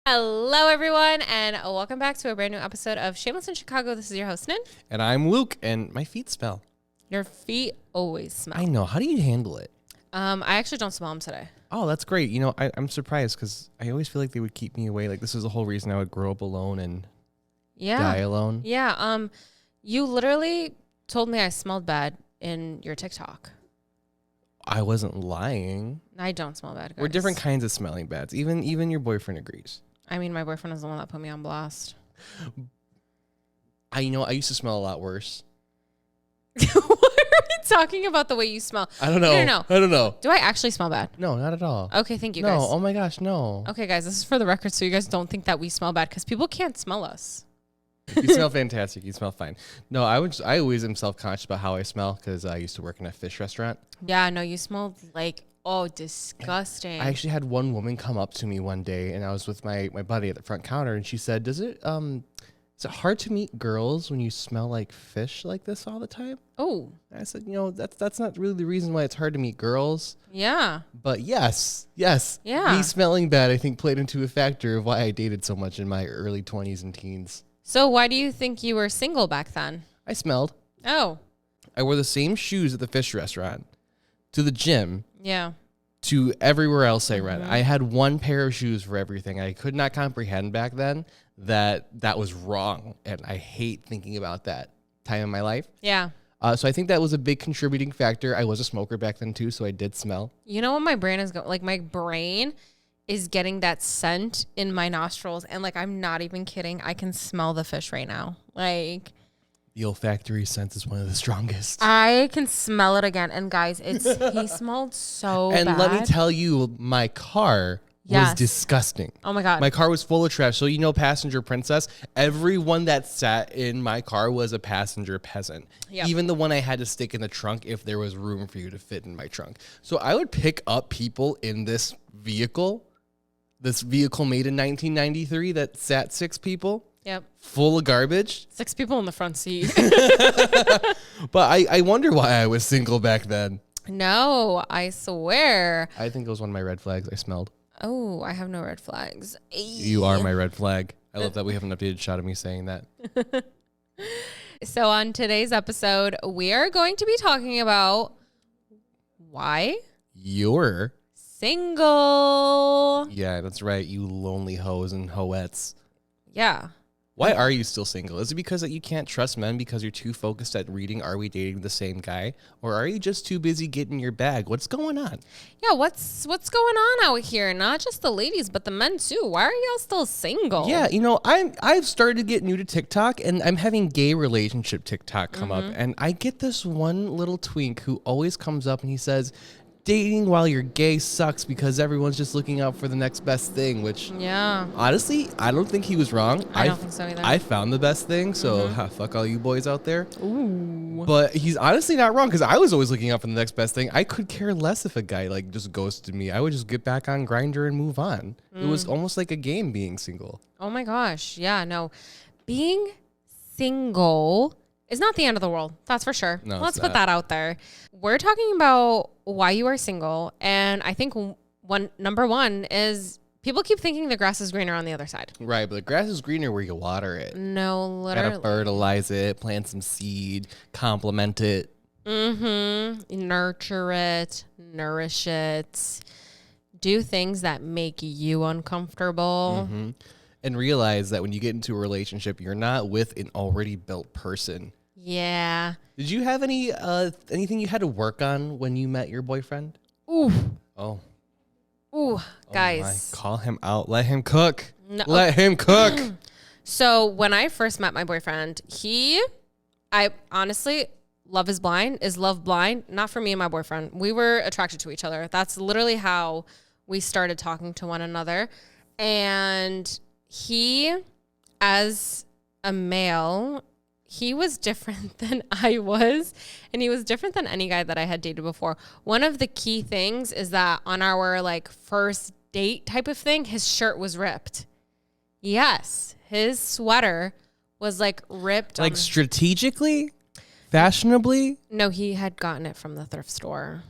Hello, everyone, and welcome back to a brand new episode of Shameless in Chicago. This is your host, Nin. And I'm Luke, and my feet smell. Your feet always smell. I know. How do you handle it? I actually don't smell them today. Oh, that's great. You know, I'm surprised because I always feel like they would keep me away. Like, this is the whole reason I would grow up alone and die alone. Yeah. You literally told me I smelled bad in your TikTok. I wasn't lying. I don't smell bad, guys. We're different kinds of smelling bads. Even your boyfriend agrees. I mean, my boyfriend is the one that put me on blast. I used to smell a lot worse. What are you talking about? The way you smell? I don't know. No. I don't know. Do I actually smell bad? No, not at all. Okay, thank you, No. guys. Oh my gosh, no. Okay, guys, this is for the record, so you guys don't think that we smell bad, because people can't smell us. You smell fantastic. You smell fine. No, I always am self-conscious about how I smell because I used to work in a fish restaurant. Yeah, no, you smelled like, disgusting. I actually had one woman come up to me one day, and I was with my buddy at the front counter, and she said, is it hard to meet girls when you smell like fish like this all the time? Oh. And I said, that's not really the reason why it's hard to meet girls. Yeah. But yes. Yeah. Me smelling bad, I think, played into a factor of why I dated so much in my early 20s and teens. So why do you think you were single back then? I smelled. Oh. I wore the same shoes at the fish restaurant, to the gym, Yeah. to everywhere else I went. I had one pair of shoes for everything. I could not comprehend back then that was wrong. And I hate thinking about that time in my life. Yeah. So I think that was a big contributing factor. I was a smoker back then too, so I did smell. You know what my brain is going, like my brain is getting that scent in my nostrils. And like, I'm not even kidding. I can smell the fish right now. Like, The olfactory sense is one of the strongest. I can smell it again. And guys, he smelled so And bad. let me tell you, my car was disgusting. Oh my God. My car was full of trash. So, passenger princess, everyone that sat in my car was a passenger peasant. Yep. Even the one I had to stick in the trunk if there was room for you to fit in my trunk. So I would pick up people in this vehicle made in 1993 that sat 6 people. Yep. Full of garbage. 6 people in the front seat. But I wonder why I was single back then. No, I swear. I think it was one of my red flags I smelled. Oh, I have no red flags. You are my red flag. I love that we have an updated shot of me saying that. So on today's episode, we are going to be talking about why You're. single. Yeah, that's right. You lonely hoes and hoettes. Yeah. Why are you still single? Is it because that you can't trust men because you're too focused at reading Are We Dating the Same Guy? Or are you just too busy getting your bag? What's going on? Yeah, what's going on out here? Not just the ladies, but the men too. Why are y'all still single? Yeah, I've started to get new to TikTok, and I'm having gay relationship TikTok come up, and I get this one little twink who always comes up and he says, dating while you're gay sucks because everyone's just looking out for the next best thing, which Yeah. honestly, I don't think he was wrong. I don't think so either. I found the best thing, so fuck all you boys out there. Ooh. But he's honestly not wrong because I was always looking out for the next best thing. I could care less if a guy like just ghosted me. I would just get back on Grindr and move on. It was almost like a game being single. Oh my gosh. Yeah, no. Being single is not the end of the world. That's for sure. No, Let's it's put not. that out there. We're talking about why you are single. And I think number one is people keep thinking the grass is greener on the other side. Right, but the grass is greener where you water it. No, literally. Gotta fertilize it, plant some seed, compliment it. Nurture it, nourish it. Do things that make you uncomfortable. And realize that when you get into a relationship, you're not with an already built person. Yeah. Did you have anything you had to work on when you met your boyfriend? Ooh. Oh. Ooh, guys. My. Call him out. Let him cook. No. Let him cook. So when I first met my boyfriend, I honestly, love is blind. Is love blind? Not for me and my boyfriend. We were attracted to each other. That's literally how we started talking to one another. And he, as a male, he was different than I was, and he was different than any guy that I had dated before. One of the key things is that on our like first date type of thing, his shirt was ripped. Yes, his sweater was like ripped. Like strategically, fashionably, No, he had gotten it from the thrift store.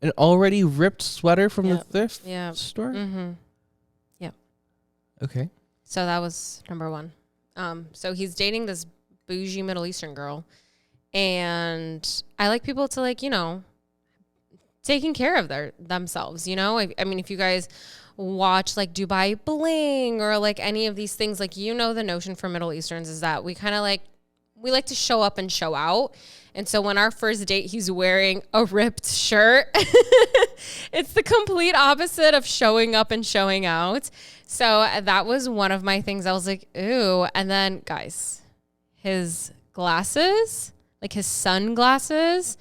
an already ripped sweater from the Yep. thrift Yep. store. Mm-hmm. Yep. Okay. So that was number one. So he's dating this bougie Middle Eastern girl. And I like people to, like, you know, taking care of themselves, you know? I mean, if you guys watch like Dubai Bling or like any of these things, like, you know, the notion for Middle Easterns is that we kind of like, we like to show up and show out. And so when our first date, he's wearing a ripped shirt, it's the complete opposite of showing up and showing out. So that was one of my things. I was like, ooh. And then, guys, his glasses, like his sunglasses,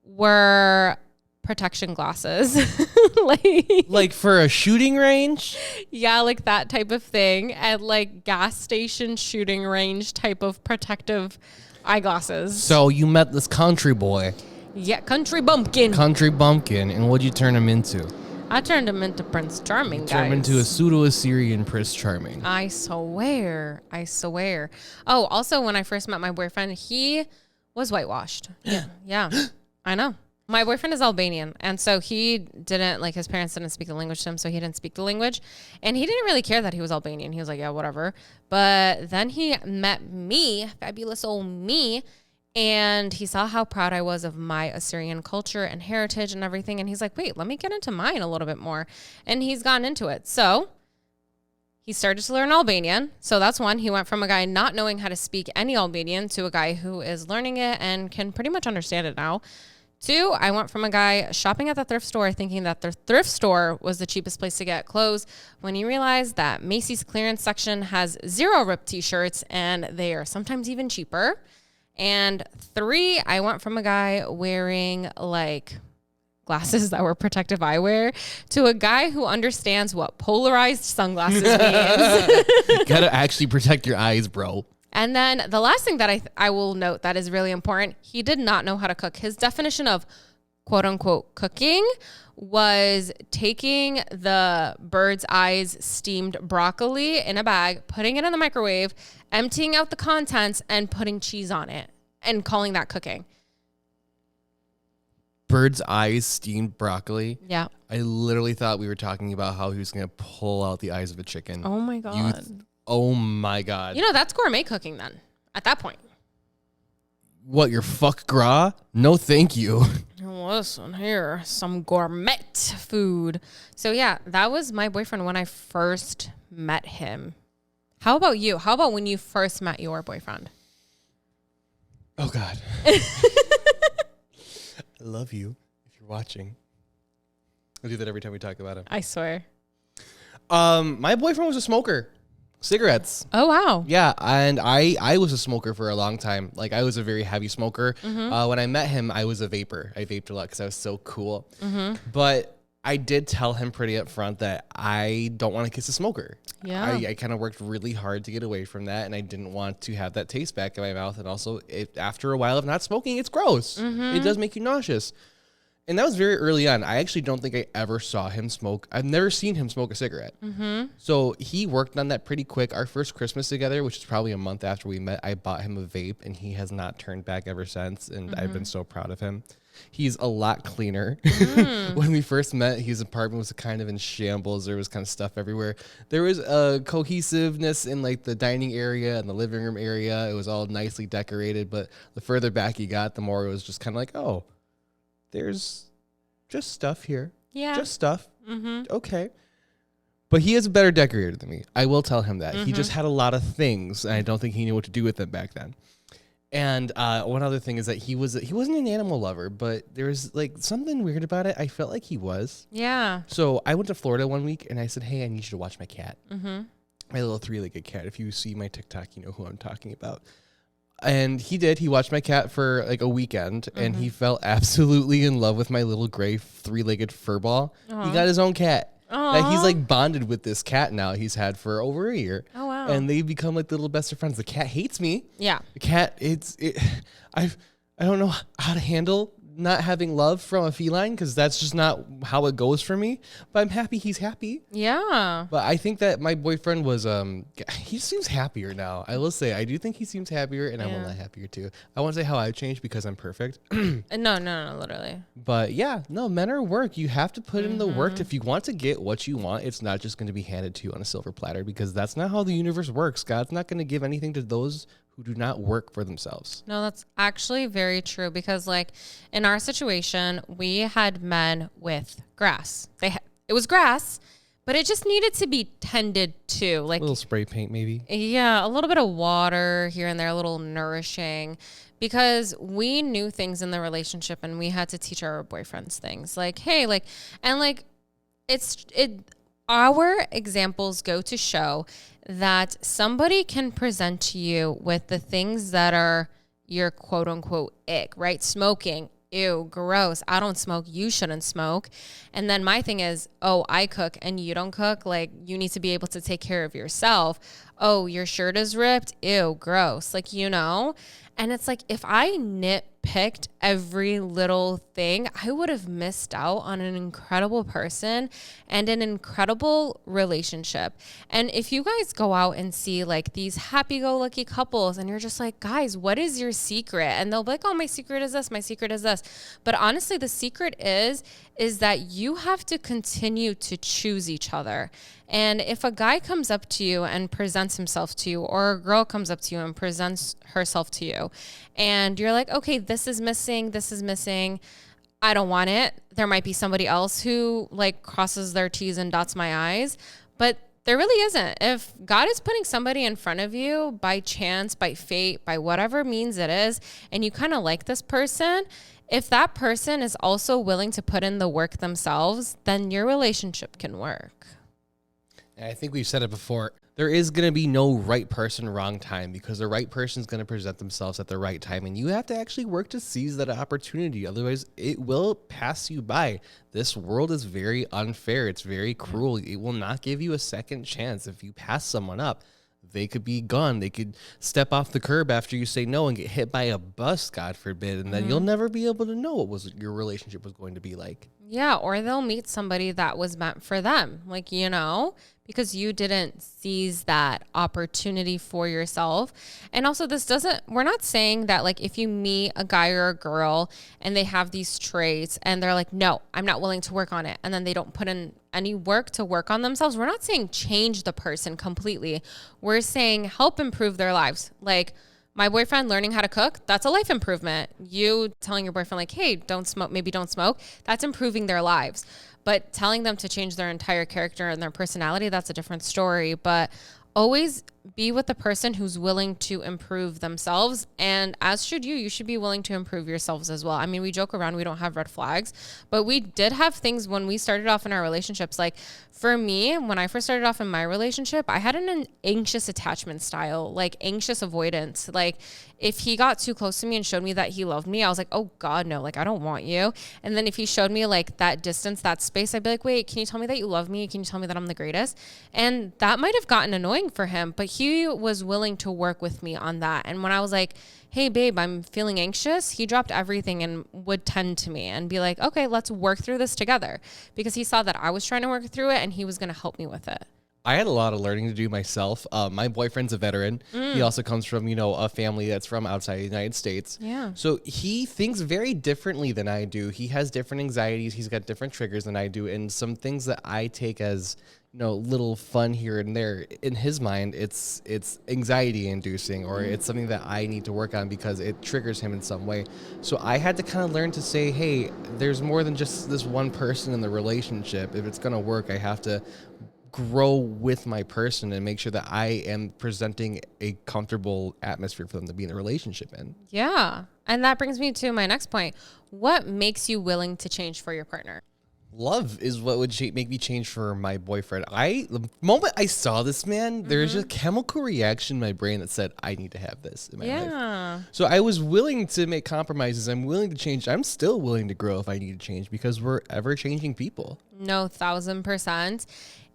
were protection glasses. Like for a shooting range? Yeah, like that type of thing. At like gas station shooting range type of protective eyeglasses. So you met this country boy. Yeah, country bumpkin. Country bumpkin. And what'd you turn him into? I turned him into Prince Charming, guys. Turned him into a pseudo-Assyrian Prince Charming. I swear. Oh, also when I first met my boyfriend, he was whitewashed. Yeah, I know. My boyfriend is Albanian, and so he didn't, like, his parents didn't speak the language to him, so he didn't speak the language, and he didn't really care that he was Albanian. He was like, yeah, whatever. But then he met me, fabulous old me, and he saw how proud I was of my Assyrian culture and heritage and everything, and he's like, wait, let me get into mine a little bit more, and he's gotten into it. So he started to learn Albanian. So that's one. He went from a guy not knowing how to speak any Albanian to a guy who is learning it and can pretty much understand it now. 2, I went from a guy shopping at the thrift store thinking that the thrift store was the cheapest place to get clothes when he realized that Macy's clearance section has 0 ripped t-shirts and they are sometimes even cheaper. And 3, I went from a guy wearing like glasses that were protective eyewear to a guy who understands what polarized sunglasses means. You gotta actually protect your eyes, bro. And then the last thing that I will note that is really important, he did not know how to cook. His definition of quote unquote cooking was taking the bird's eyes steamed broccoli in a bag, putting it in the microwave, emptying out the contents, and putting cheese on it and calling that cooking. Bird's eyes steamed broccoli. Yeah. I literally thought we were talking about how he was going to pull out the eyes of a chicken. Oh my God. Oh my God. You know, that's gourmet cooking then at that point. What, your fuck gras? No, thank you. Listen here, some gourmet food. So yeah, that was my boyfriend when I first met him. How about you? How about when you first met your boyfriend? Oh God. I love you if you're watching. I do that every time we talk about him. I swear. My boyfriend was a smoker. Cigarettes. Oh, wow. Yeah, and I was a smoker for a long time. Like, I was a very heavy smoker. Mm-hmm. When I met him, I was a vapor. I vaped a lot because I was so cool. Mm-hmm. But I did tell him pretty up front that I don't want to kiss a smoker. Yeah. I kind of worked really hard to get away from that, and I didn't want to have that taste back in my mouth. And also, after a while of not smoking, it's gross. Mm-hmm. It does make you nauseous. And that was very early on. I actually don't think I ever saw him smoke. I've never seen him smoke a cigarette. Mm-hmm. So he worked on that pretty quick. Our first Christmas together, which is probably a month after we met, I bought him a vape, and he has not turned back ever since. And I've been so proud of him. He's a lot cleaner. When we first met, his apartment was kind of in shambles. There was kind of stuff everywhere. There was a cohesiveness in like the dining area and the living room area. It was all nicely decorated. But the further back he got, the more it was just kind of like, oh, there's just stuff here. Yeah. Just stuff. Mm-hmm. Okay. But he is a better decorator than me. I will tell him that. He just had a lot of things, and I don't think he knew what to do with them back then. And one other thing is that he wasn't an animal lover, but there was like something weird about it. I felt like he was. Yeah. So I went to Florida one week, and I said, hey, I need you to watch my cat. Mm-hmm. My little 3-legged cat. If you see my TikTok, you know who I'm talking about. And he did. He watched my cat for like a weekend, and he fell absolutely in love with my little gray 3-legged furball. He got his own cat. That he's like bonded with this cat now. He's had for over a year. Oh, wow. And they've become like the little best of friends. The cat hates me. Yeah. The cat, I don't know how to handle not having love from a feline because that's just not how it goes for me. But I'm happy he's happy. Yeah. But I think that my boyfriend was he seems happier now. I will say I do think he seems happier, and I'm a lot happier too. I won't say how I've changed because I'm perfect. No, literally. But yeah, no, men are work. You have to put in the work if you want to get what you want. It's not just going to be handed to you on a silver platter because that's not how the universe works. God's not going to give anything to those who do not work for themselves. No, that's actually very true because like in our situation, we had men with grass. It was grass, but it just needed to be tended to. Like A little spray paint maybe. Yeah, a little bit of water here and there, a little nourishing, because we knew things in the relationship and we had to teach our boyfriends things. Like, hey, like, and like our examples go to show that somebody can present to you with the things that are your quote unquote ick, right? Smoking, ew, gross. I don't smoke. You shouldn't smoke. And then my thing is, oh, I cook and you don't cook. Like, you need to be able to take care of yourself. Oh, your shirt is ripped. Ew, gross. Like, you know? And it's like, if I nitpicked every little thing, I would have missed out on an incredible person and an incredible relationship. And if you guys go out and see like these happy-go-lucky couples and you're just like, guys, what is your secret? And they'll be like, oh, my secret is this. My secret is this. But honestly, the secret is that you have to continue to choose each other. And if a guy comes up to you and presents himself to you, or a girl comes up to you and presents herself to you, and you're like, okay, this is missing, I don't want it. There might be somebody else who like crosses their T's and dots my I's, but there really isn't. If God is putting somebody in front of you by chance, by fate, by whatever means it is, and you kind of like this person, if that person is also willing to put in the work themselves, then your relationship can work. I think we've said it before. There is going to be no right person, wrong time, because the right person is going to present themselves at the right time. And you have to actually work to seize that opportunity. Otherwise, it will pass you by. This world is very unfair. It's very cruel. It will not give you a second chance. If you pass someone up, they could be gone. They could step off the curb after you say no and get hit by a bus, God forbid. And then you'll never be able to know what your relationship was going to be like. Yeah, or they'll meet somebody that was meant for them. Like, you know, because you didn't seize that opportunity for yourself. And also we're not saying that like if you meet a guy or a girl and they have these traits and they're like, no, I'm not willing to work on it. And then they don't put in any work to work on themselves. We're not saying change the person completely. We're saying help improve their lives. Like my boyfriend learning how to cook, that's a life improvement. You telling your boyfriend like, hey, don't smoke, maybe don't smoke, that's improving their lives. But telling them to change their entire character and their personality, that's a different story. But always be with the person who's willing to improve themselves. And as should you, you should be willing to improve yourselves as well. I mean, we joke around, we don't have red flags, but we did have things when we started off in our relationships. Like for me, when I first started off in my relationship, I had an anxious attachment style, like anxious avoidance. Like if he got too close to me and showed me that he loved me, I was like, oh God, no, like I don't want you. And then if he showed me like that distance, that space, I'd be like, wait, can you tell me that you love me? Can you tell me that I'm the greatest? And that might have gotten annoying for him, but he was willing to work with me on that. And when I was like, hey babe, I'm feeling anxious, he dropped everything and would tend to me and be like, okay, let's work through this together, because he saw that I was trying to work through it and he was going to help me with it. I had a lot of learning to do myself. My boyfriend's a veteran. He also comes from, a family that's from outside the United States. Yeah. So he thinks very differently than I do. He has different anxieties. He's got different triggers than I do. And some things that I take as, little fun here and there, in his mind, it's anxiety inducing, or it's something that I need to work on because it triggers him in some way. So I had to kind of learn to say, hey, there's more than just this one person in the relationship. If it's going to work, I have to grow with my person and make sure that I am presenting a comfortable atmosphere for them to be in a relationship in. Yeah. And that brings me to my next point. What makes you willing to change for your partner? Love is what would make me change for my boyfriend. The moment I saw this man, there's a chemical reaction in my brain that said, I need to have this in my life. So I was willing to make compromises. I'm willing to change. I'm still willing to grow if I need to change, because we're ever changing people. No, 1,000%.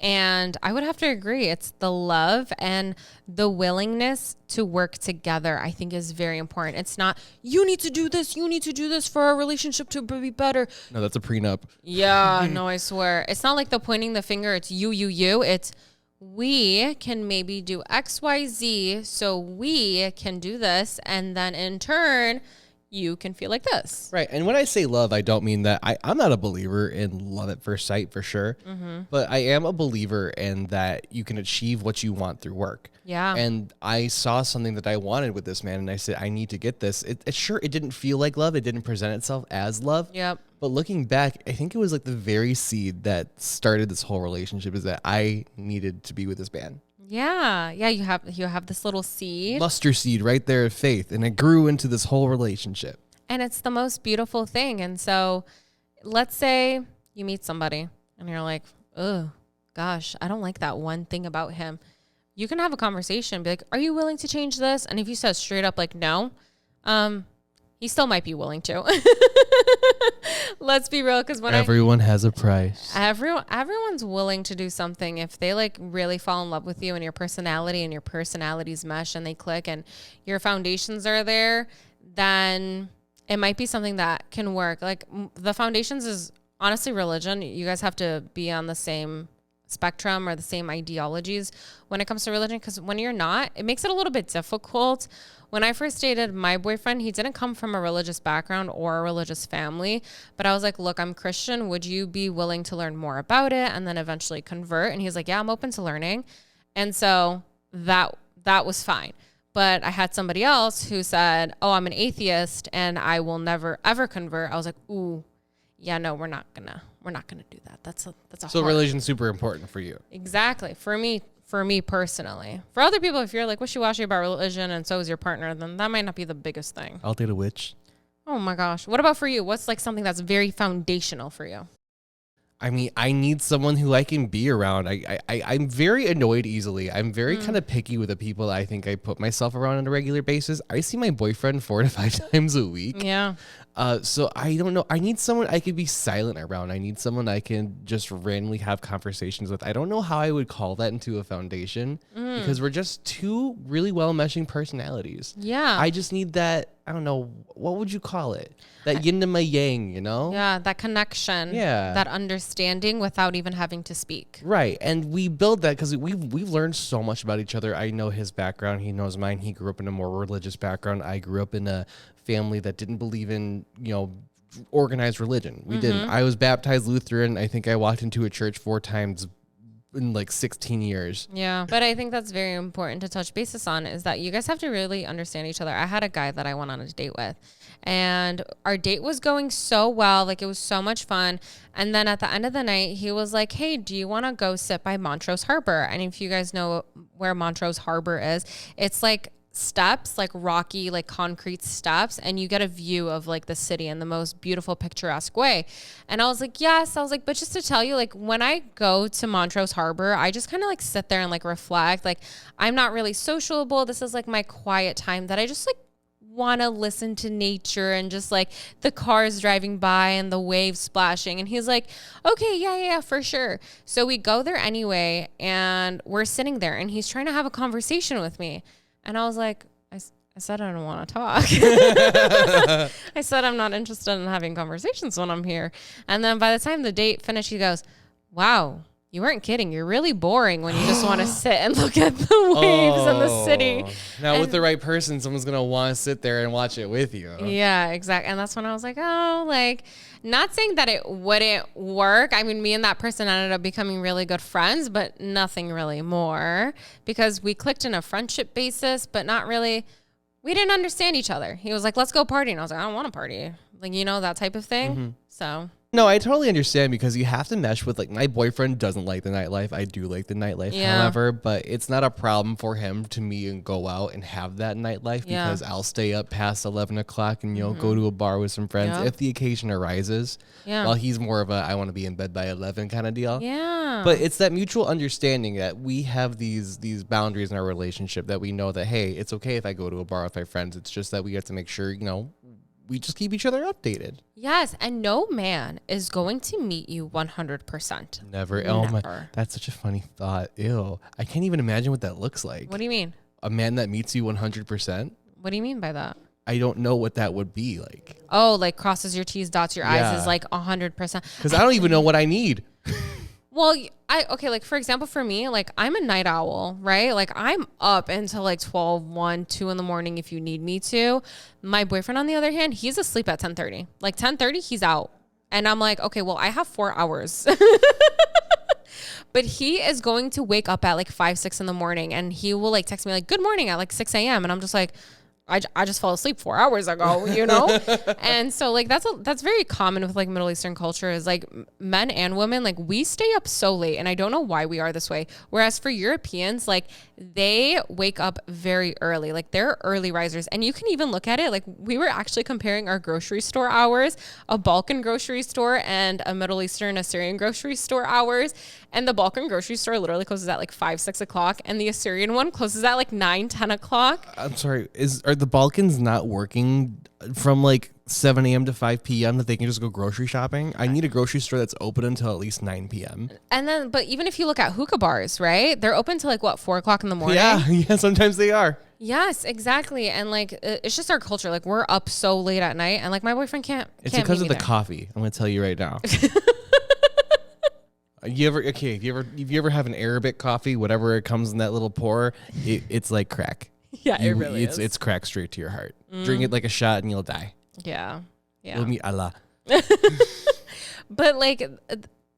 And I would have to agree. It's the love and the willingness to work together, I think, is very important. It's not, you need to do this for our relationship to be better. No, that's a prenup. Yeah, no, I swear. It's not like the pointing the finger. It's you. It's we can maybe do X, Y, Z so we can do this. And then in turn, you can feel like this. Right. And when I say love, I don't mean that I'm not a believer in love at first sight for sure. But I am a believer in that you can achieve what you want through work. Yeah. And I saw something that I wanted with this man and I said, I need to get this. It didn't feel like love. It didn't present itself as love. Yep. But looking back, I think it was like the very seed that started this whole relationship is that I needed to be with this man. Yeah. Yeah. You have this little seed. Mustard seed right there of faith. And it grew into this whole relationship. And it's the most beautiful thing. And so let's say you meet somebody and you're like, oh, gosh, I don't like that one thing about him. You can have a conversation, be like, are you willing to change this? And if you said straight up like no, he still might be willing to. Let's be real, because when everyone has a price. Everyone's willing to do something if they like really fall in love with you and your personality and your personalities mesh and they click and your foundations are there, then it might be something that can work. Like the foundations is honestly religion. You guys have to be on the same spectrum or the same ideologies when it comes to religion, because when you're not, it makes it a little bit difficult. When I first dated my boyfriend, he didn't come from a religious background or a religious family, but I was like, look, I'm Christian. Would you be willing to learn more about it and then eventually convert? And he's like, yeah, I'm open to learning. And so that was fine. But I had somebody else who said, oh, I'm an atheist and I will never ever convert. I was like, ooh, yeah, no, we're not gonna do that. That's a so religion's super important for you. Exactly. For me personally. For other people, if you're like wishy-washy about religion and so is your partner, then that might not be the biggest thing. I'll date a witch. Oh my gosh. What about for you? What's like something that's very foundational for you? I mean, I need someone who I can be around. I'm very annoyed easily. I'm very kind of picky with the people that I think I put myself around on a regular basis. I see my boyfriend 4 to 5 times a week. Yeah. So I don't know. I need someone I could be silent around. I need someone I can just randomly have conversations with. I don't know how I would call that into a foundation because we're just two really well meshing personalities. Yeah. I just need that. I don't know. What would you call it? That yin and my yang, you know? Yeah. That connection. Yeah. That understanding without even having to speak. Right. And we build that because we've learned so much about each other. I know his background. He knows mine. He grew up in a more religious background. I grew up in a family that didn't believe in, organized religion. We didn't. I was baptized Lutheran. I think I walked into a church 4 times in like 16 years. Yeah. But I think that's very important to touch basis on is that you guys have to really understand each other. I had a guy that I went on a date with and our date was going so well. Like it was so much fun. And then at the end of the night, he was like, hey, do you want to go sit by Montrose Harbor? And if you guys know where Montrose Harbor is, it's like steps, like rocky, like concrete steps, and you get a view of like the city in the most beautiful, picturesque way. And I was like, yes. I was like, but just to tell you, like when I go to Montrose Harbor, I just kind of like sit there and like reflect. Like I'm not really sociable. This is like my quiet time that I just like want to listen to nature and just like the cars driving by and the waves splashing. And he's like, okay, yeah, for sure. So we go there anyway, and we're sitting there and he's trying to have a conversation with me. And I was like, I said I don't want to talk. I said I'm not interested in having conversations when I'm here. And then by the time the date finished, he goes, wow, you weren't kidding. You're really boring when you just want to sit and look at the waves and the city. Now, with the right person, someone's going to want to sit there and watch it with you. Yeah, exactly. And that's when I was like, oh, like, not saying that it wouldn't work. I mean, me and that person ended up becoming really good friends, but nothing really more because we clicked in a friendship basis, but not really. We didn't understand each other. He was like, let's go party. And I was like, I don't want to party. Like, that type of thing. So. No, I totally understand because you have to mesh with, like, my boyfriend doesn't like the nightlife. I do like the nightlife, however, but it's not a problem for him to me and go out and have that nightlife because I'll stay up past 11 o'clock and, go to a bar with some friends if the occasion arises. Yeah. While he's more of a, I want to be in bed by 11 kind of deal. Yeah. But it's that mutual understanding that we have these boundaries in our relationship that we know that, hey, it's okay if I go to a bar with my friends. It's just that we have to make sure, we just keep each other updated. Yes, and no man is going to meet you 100%. Never. Oh my, Never. that's such a funny thought. Ew. I can't even imagine what that looks like. What do you mean? A man that meets you 100%? What do you mean by that? I don't know what that would be like. Oh, like crosses your T's, dots your I's is like 100%. Because I don't even know what I need. Well, okay, like for example, for me, like I'm a night owl, right? Like I'm up until like 12, 1, 2 in the morning if you need me to. My boyfriend, on the other hand, he's asleep at 10:30. Like 10:30, he's out. And I'm like, okay, well, I have 4 hours. But he is going to wake up at like 5, 6 in the morning and he will like text me like, good morning at like 6 a.m. And I'm just like, I just fell asleep 4 hours ago, you know? And so like, that's very common with like Middle Eastern culture is like men and women, like we stay up so late and I don't know why we are this way. Whereas for Europeans, like they wake up very early, like they're early risers. And you can even look at it. Like we were actually comparing our grocery store hours, a Balkan grocery store and a Middle Eastern Assyrian grocery store hours. And the Balkan grocery store literally closes at like 5, 6 o'clock. And the Assyrian one closes at like 9, 10 o'clock. I'm sorry. Are the Balkans not working from like 7 a.m. to 5 p.m. that they can just go grocery shopping? I need a grocery store that's open until at least 9 p.m. And then, but even if you look at hookah bars, right? They're open till like what, 4 o'clock in the morning? Yeah, sometimes they are. Yes, exactly. And like, it's just our culture. Like we're up so late at night and like my boyfriend can't. It's can't because meet of the me there. coffee. I'm going to tell you right now. If you ever have an Arabic coffee, whatever it comes in that little pour, it's like crack. Yeah, it really is. It's crack straight to your heart. Drink it like a shot and you'll die. Yeah. You'll meet Allah. But like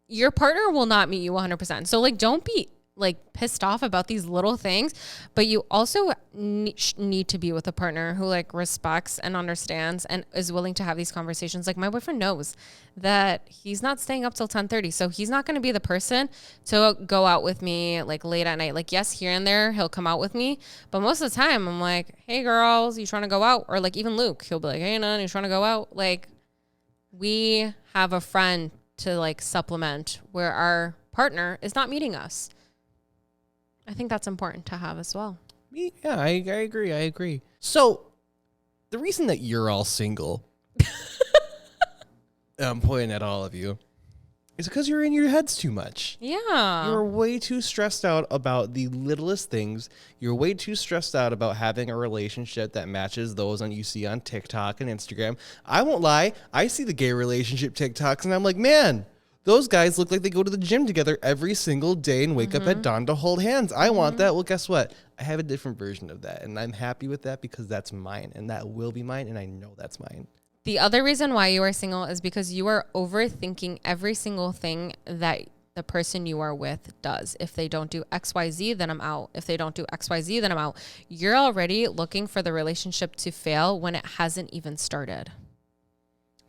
your partner will not meet you 100%. So like don't be like pissed off about these little things, but you also need to be with a partner who like respects and understands and is willing to have these conversations. Like my boyfriend knows that he's not staying up till 10:30, so he's not going to be the person to go out with me like late at night. Like yes, here and there he'll come out with me, but most of the time I'm like, hey girls, you trying to go out? Or like even Luke, he'll be like, hey none, you trying to go out? Like we have a friend to like supplement where our partner is not meeting us. I think that's important to have as well. Yeah, I agree. So, the reason that you're all single, I'm pointing at all of you, is because you're in your heads too much. Yeah. You're way too stressed out about the littlest things. You're way too stressed out about having a relationship that matches those you see on TikTok and Instagram. I won't lie. I see the gay relationship TikToks and I'm like, man, those guys look like they go to the gym together every single day and wake up at dawn to hold hands. I want that. Well, guess what? I have a different version of that, and I'm happy with that because that's mine, and that will be mine, and I know that's mine. The other reason why you are single is because you are overthinking every single thing that the person you are with does. If they don't do XYZ, then I'm out. If they don't do XYZ, then I'm out. You're already looking for the relationship to fail when it hasn't even started.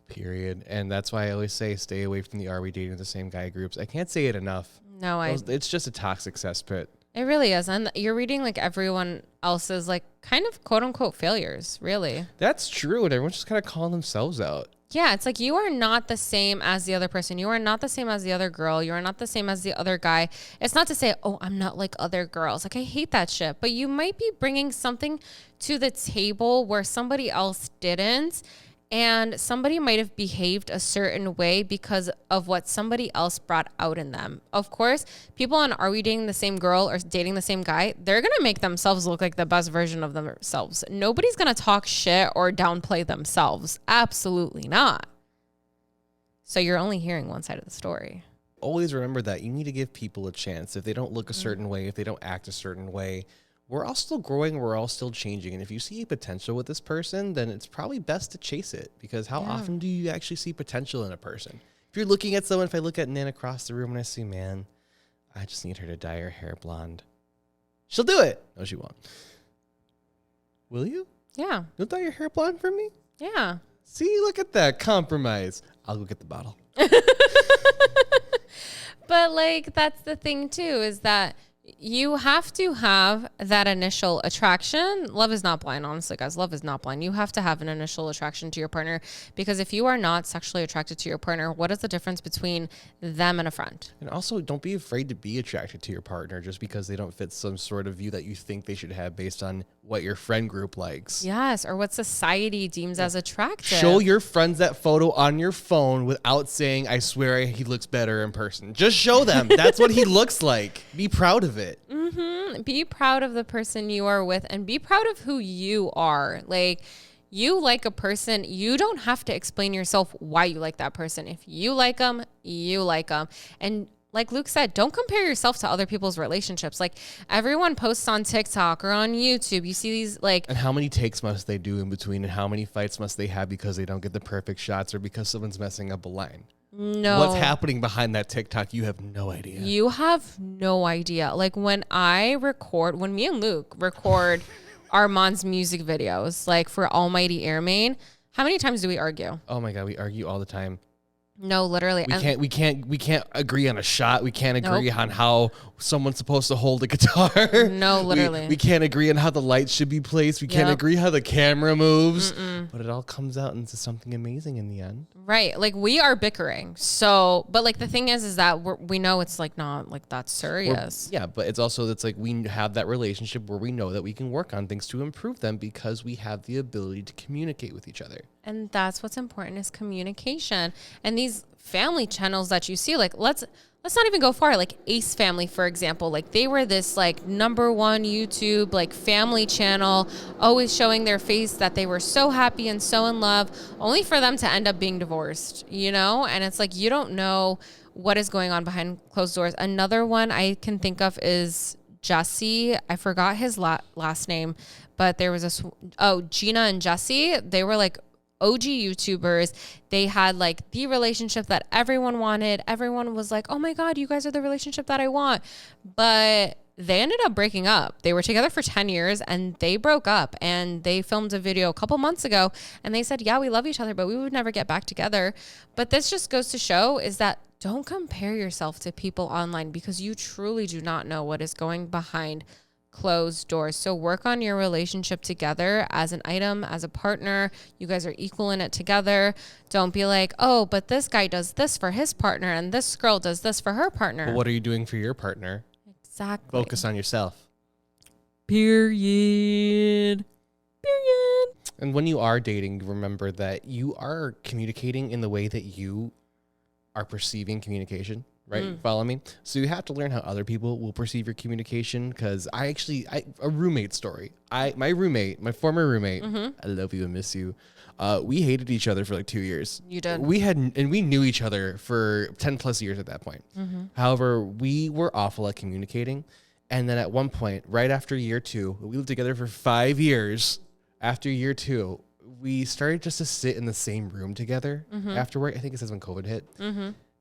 Period. And that's why I always say stay away from the are we dating the same guy groups. I can't say it enough. No, it's just a toxic cesspit. It really is. And you're reading like everyone else's like kind of quote unquote failures, really. That's true. And everyone's just kind of calling themselves out. Yeah, it's like you are not the same as the other person. You are not the same as the other girl. You are not the same as the other guy. It's not to say, oh, I'm not like other girls. Like I hate that shit. But you might be bringing something to the table where somebody else didn't. And somebody might have behaved a certain way because of what somebody else brought out in them. Of course, people on Are We Dating the Same Girl or Dating the Same Guy, they're going to make themselves look like the best version of themselves. Nobody's going to talk shit or downplay themselves. Absolutely not. So you're only hearing one side of the story. Always remember that you need to give people a chance. If they don't look a certain way, if they don't act a certain way, we're all still growing, we're all still changing. And if you see potential with this person, then it's probably best to chase it, because how often do you actually see potential in a person? If you're looking at someone, if I look at Nan across the room and I see, man, I just need her to dye her hair blonde, she'll do it. No, she won't. Will you? Yeah. You'll dye your hair blonde for me? Yeah. See, look at that compromise. I'll go get the bottle. But like, that's the thing too, is that You have to have that initial attraction. Love is not blind, honestly, guys. Love is not blind. You have to have an initial attraction to your partner, because if you are not sexually attracted to your partner, what is the difference between them and a friend? And also, don't be afraid to be attracted to your partner just because they don't fit some sort of view that you think they should have based on what your friend group likes. Yes, or what society deems as attractive. Show your friends that photo on your phone without saying, I swear he looks better in person. Just show them. That's what he looks like. Be proud of it. Be proud of the person you are with, and be proud of who you are. Like, you like a person, you don't have to explain yourself why you like that person. If you like them, you like them. And like Luke said, don't compare yourself to other people's relationships. Like, everyone posts on TikTok or on YouTube. You see these like... And how many takes must they do in between, and how many fights must they have because they don't get the perfect shots or because someone's messing up a line? No. What's happening behind that TikTok, you have no idea. You have no idea. Like, when me and Luke record Armand's music videos, like for Almighty Airmain, how many times do we argue? Oh my God, we argue all the time. No, literally. We can't agree on a shot. We can't agree on how someone's supposed to hold a guitar. No, literally. We can't agree on how the lights should be placed. We can't agree how the camera moves. But it all comes out into something amazing in the end. Right. Like, we are bickering. So, but like the thing is that we know it's like not like that serious. But it's also, it's like we have that relationship where we know that we can work on things to improve them because we have the ability to communicate with each other. And that's what's important, is communication. And these family channels that you see, like, let's not even go far. Like Ace Family, for example, like they were this like #1 YouTube like family channel, always showing their face that they were so happy and so in love, only for them to end up being divorced, you know? And it's like, you don't know what is going on behind closed doors. Another one I can think of is Jesse. I forgot his last name, but there was Gina and Jesse. They were like OG YouTubers. They had like the relationship that everyone wanted. Everyone was like, oh my God, you guys are the relationship that I want. But they ended up breaking up. They were together for 10 years and they broke up, and they filmed a video a couple months ago and they said, yeah, we love each other, but we would never get back together. But this just goes to show is that don't compare yourself to people online, because you truly do not know what is going behind closed doors. So work on your relationship together as an item, as a partner. You guys are equal in it together. Don't be like, oh, but this guy does this for his partner and this girl does this for her partner. Well, what are you doing for your partner? Exactly. Focus on yourself. Period. And when you are dating, remember that you are communicating in the way that you are perceiving communication. Right? Follow me? So you have to learn how other people will perceive your communication. Because a roommate story. My former roommate, I love you and miss you. We hated each other for like 2 years. You did. We knew each other for 10 plus years at that point. However, we were awful at communicating. And then at one point, right after year 2, we lived together for 5 years. After year 2, we started just to sit in the same room together after work. I think it says when COVID hit.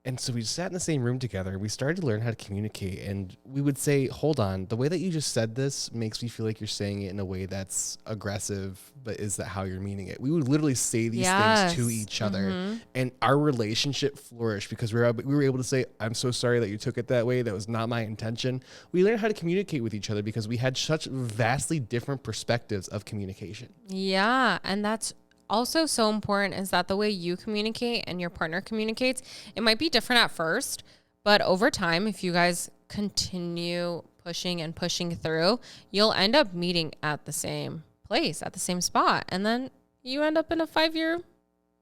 And so we sat in the same room together. We started to learn how to communicate. And we would say, hold on, the way that you just said this makes me feel like you're saying it in a way that's aggressive, but is that how you're meaning it? We would literally say these things to each other. And our relationship flourished because we were able to say, I'm so sorry that you took it that way. That was not my intention. We learned how to communicate with each other because we had such vastly different perspectives of communication. Yeah. And that's also so important, is that the way you communicate and your partner communicates, it might be different at first, but over time, if you guys continue pushing through, you'll end up meeting at the same place, at the same spot. And then you end up in a 5-year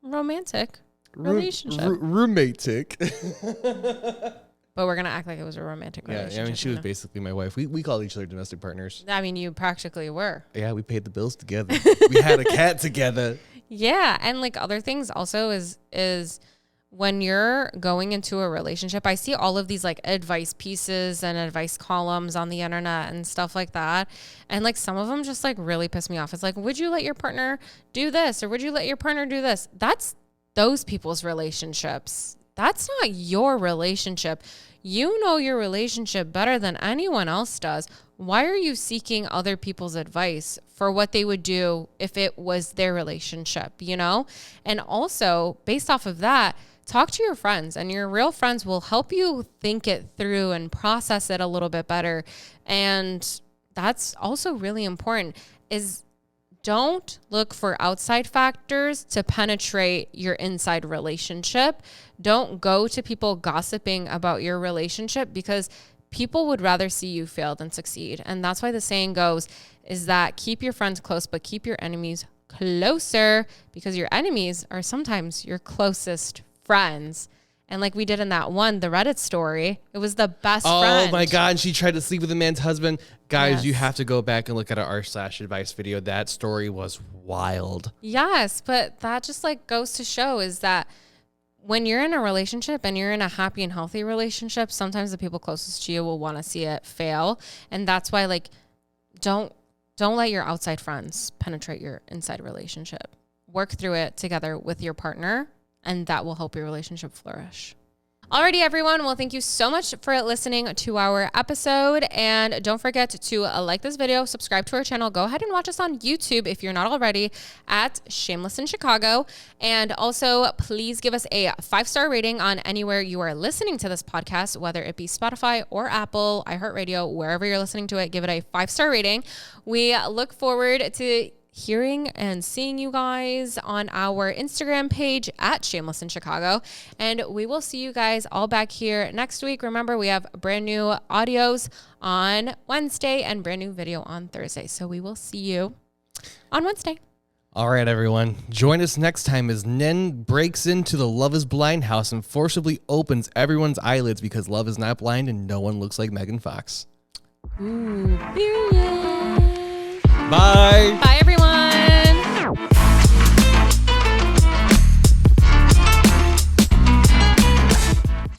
romantic relationship. Roommate-tic. But we're going to act like it was a romantic relationship. Yeah, I mean, she was basically my wife. We called each other domestic partners. I mean, you practically were. Yeah, we paid the bills together. We had a cat together. Yeah. And like other things also is when you're going into a relationship, I see all of these like advice pieces and advice columns on the internet and stuff like that. And like some of them just like really piss me off. It's like, would you let your partner do this? Or would you let your partner do this? That's those people's relationships. That's not your relationship. You know your relationship better than anyone else does. Why are you seeking other people's advice for what they would do if it was their relationship, you know? And also, based off of that, talk to your friends, and your real friends will help you think it through and process it a little bit better. And that's also really important, is don't look for outside factors to penetrate your inside relationship. Don't go to people gossiping about your relationship, because people would rather see you fail than succeed. And that's why the saying goes is that keep your friends close, but keep your enemies closer, because your enemies are sometimes your closest friends. And like we did in that one, the Reddit story, it was the best friend. Oh my God. She tried to sleep with a man's husband. Guys, Yes. you have to go back and look at our r/advice video. That story was wild. Yes, but that just like goes to show is that when you're in a relationship and you're in a happy and healthy relationship, sometimes the people closest to you will want to see it fail. And that's why, like, don't let your outside friends penetrate your inside relationship. Work through it together with your partner, and that will help your relationship flourish. Alrighty, everyone. Well, thank you so much for listening to our episode. And don't forget to like this video, subscribe to our channel. Go ahead and watch us on YouTube if you're not already at Shameless in Chicago. And also, please give us a 5-star rating on anywhere you are listening to this podcast, whether it be Spotify or Apple, iHeartRadio, wherever you're listening to it. Give it a 5-star rating. We look forward to hearing and seeing you guys on our Instagram page at Shameless in Chicago. And we will see you guys all back here next week. Remember, we have brand new audios on Wednesday and brand new video on Thursday. So we will see you on Wednesday. All right, everyone. Join us next time as Nen breaks into the Love is Blind house and forcibly opens everyone's eyelids because love is not blind and no one looks like Megan Fox. Ooh, period. Bye. Bye, everyone.